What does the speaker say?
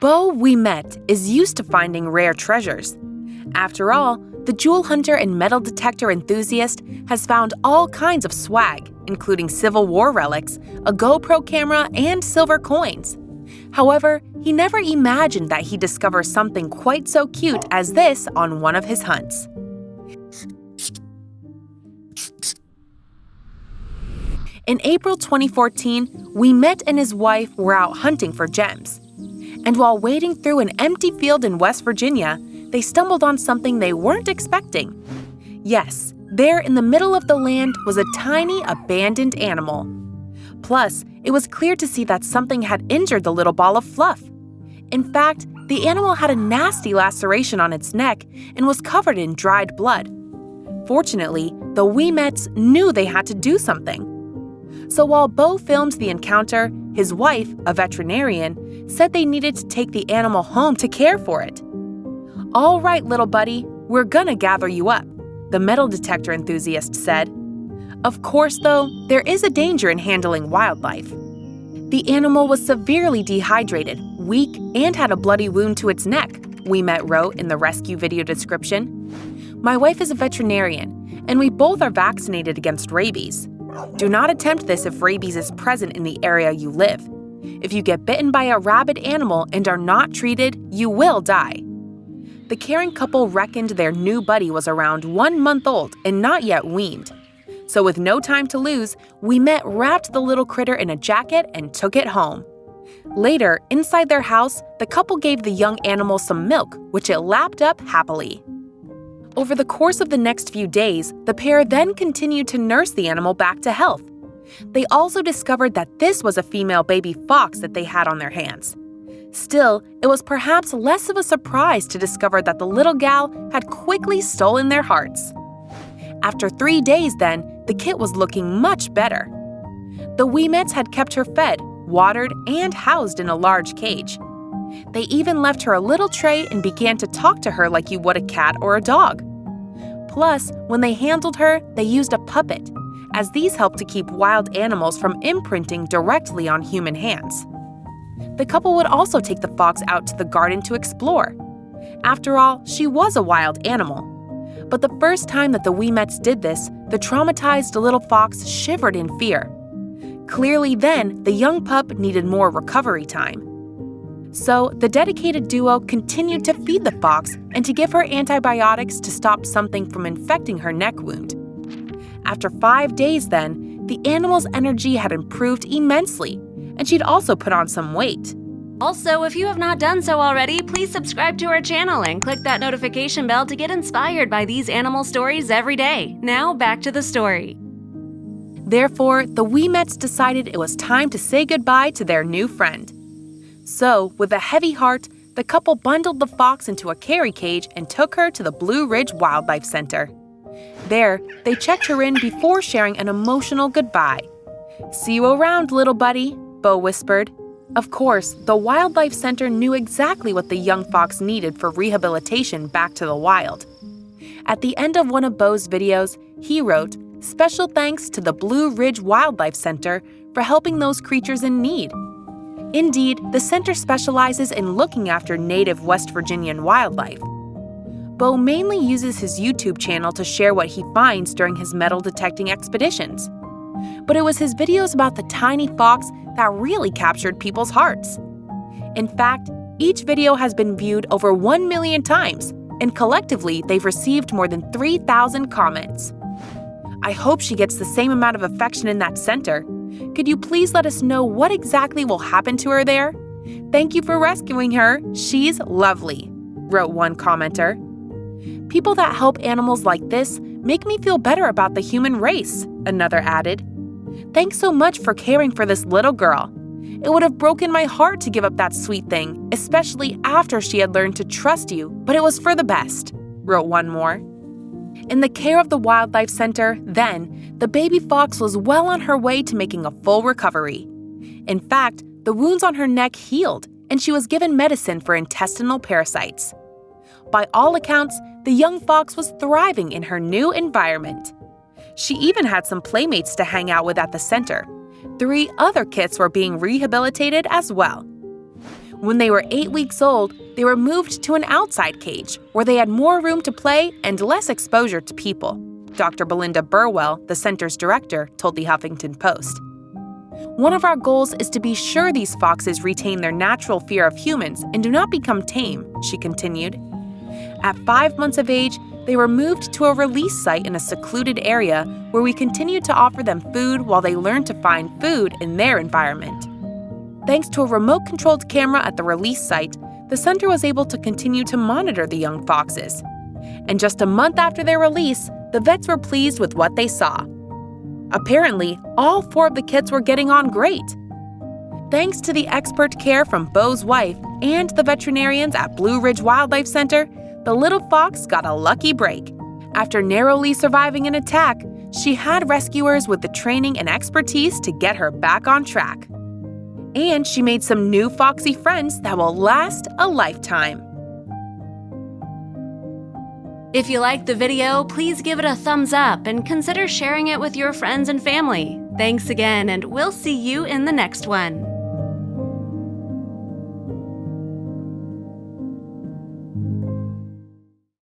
Beau we met is used to finding rare treasures. After all, the jewel hunter and metal detector enthusiast has found all kinds of swag, including Civil War relics, a GoPro camera, and silver coins. However, he never imagined that he'd discover something quite so cute as this on one of his hunts. In April 2014, we met and his wife were out hunting for gems. And while wading through an empty field in West Virginia, they stumbled on something they weren't expecting. Yes, there in the middle of the land was a tiny, abandoned animal. Plus, it was clear to see that something had injured the little ball of fluff. In fact, the animal had a nasty laceration on its neck and was covered in dried blood. Fortunately, the Wee-Mets knew they had to do something. So while Beau filmed the encounter, his wife, a veterinarian, said they needed to take the animal home to care for it. "All right, little buddy, we're gonna gather you up," the metal detector enthusiast said. Of course, though, there is a danger in handling wildlife. The animal was severely dehydrated, weak, and had a bloody wound to its neck, Wee-Met wrote in the rescue video description. "My wife is a veterinarian, and we both are vaccinated against rabies. Do not attempt this if rabies is present in the area you live. If you get bitten by a rabid animal and are not treated, you will die." The caring couple reckoned their new buddy was around 1 month old and not yet weaned. So with no time to lose, Wee-Met wrapped the little critter in a jacket and took it home. Later, inside their house, the couple gave the young animal some milk, which it lapped up happily. Over the course of the next few days, the pair then continued to nurse the animal back to health. They also discovered that this was a female baby fox that they had on their hands. Still, it was perhaps less of a surprise to discover that the little gal had quickly stolen their hearts. After 3 days then, the kit was looking much better. The Wee-Mets had kept her fed, watered, and housed in a large cage. They even left her a little tray and began to talk to her like you would a cat or a dog. Plus, when they handled her, they used a puppet, as these help to keep wild animals from imprinting directly on human hands. The couple would also take the fox out to the garden to explore. After all, she was a wild animal. But the first time that the Wee-Mets did this, the traumatized little fox shivered in fear. Clearly then, the young pup needed more recovery time. So, the dedicated duo continued to feed the fox and to give her antibiotics to stop something from infecting her neck wound. After 5 days then, the animal's energy had improved immensely, and she'd also put on some weight. Also, if you have not done so already, please subscribe to our channel and click that notification bell to get inspired by these animal stories every day. Now, back to the story. Therefore, the Wee-Mets decided it was time to say goodbye to their new friend. So, with a heavy heart, the couple bundled the fox into a carry cage and took her to the Blue Ridge Wildlife Center. There, they checked her in before sharing an emotional goodbye. "See you around, little buddy," Beau whispered. Of course, the Wildlife Center knew exactly what the young fox needed for rehabilitation back to the wild. At the end of one of Beau's videos, he wrote, "Special thanks to the Blue Ridge Wildlife Center for helping those creatures in need." Indeed, the center specializes in looking after native West Virginian wildlife. Beau mainly uses his YouTube channel to share what he finds during his metal detecting expeditions. But it was his videos about the tiny fox that really captured people's hearts. In fact, each video has been viewed over 1 million times, and collectively they've received more than 3,000 comments. I hope she gets the same amount of affection in that center. Could you please let us know what exactly will happen to her there? "Thank you for rescuing her. She's lovely," wrote one commenter. "People that help animals like this make me feel better about the human race," another added. "Thanks so much for caring for this little girl. It would have broken my heart to give up that sweet thing, especially after she had learned to trust you, but it was for the best," wrote one more. In the care of the Wildlife Center, then, the baby fox was well on her way to making a full recovery. In fact, the wounds on her neck healed, and she was given medicine for intestinal parasites. By all accounts, the young fox was thriving in her new environment. She even had some playmates to hang out with at the center. 3 other kits were being rehabilitated as well. When they were 8 weeks old, they were moved to an outside cage where they had more room to play and less exposure to people, Dr. Belinda Burwell, the center's director, told the Huffington Post. One of our goals is to be sure these foxes retain their natural fear of humans and do not become tame, she continued. At 5 months of age, they were moved to a release site in a secluded area where we continued to offer them food while they learned to find food in their environment. Thanks to a remote-controlled camera at the release site, the center was able to continue to monitor the young foxes. And just a month after their release, the vets were pleased with what they saw. Apparently, all 4 of the kids were getting on great. Thanks to the expert care from Bo's wife and the veterinarians at Blue Ridge Wildlife Center, the little fox got a lucky break. After narrowly surviving an attack, she had rescuers with the training and expertise to get her back on track. And she made some new foxy friends that will last a lifetime. If you liked the video, please give it a thumbs up and consider sharing it with your friends and family. Thanks again, and we'll see you in the next one.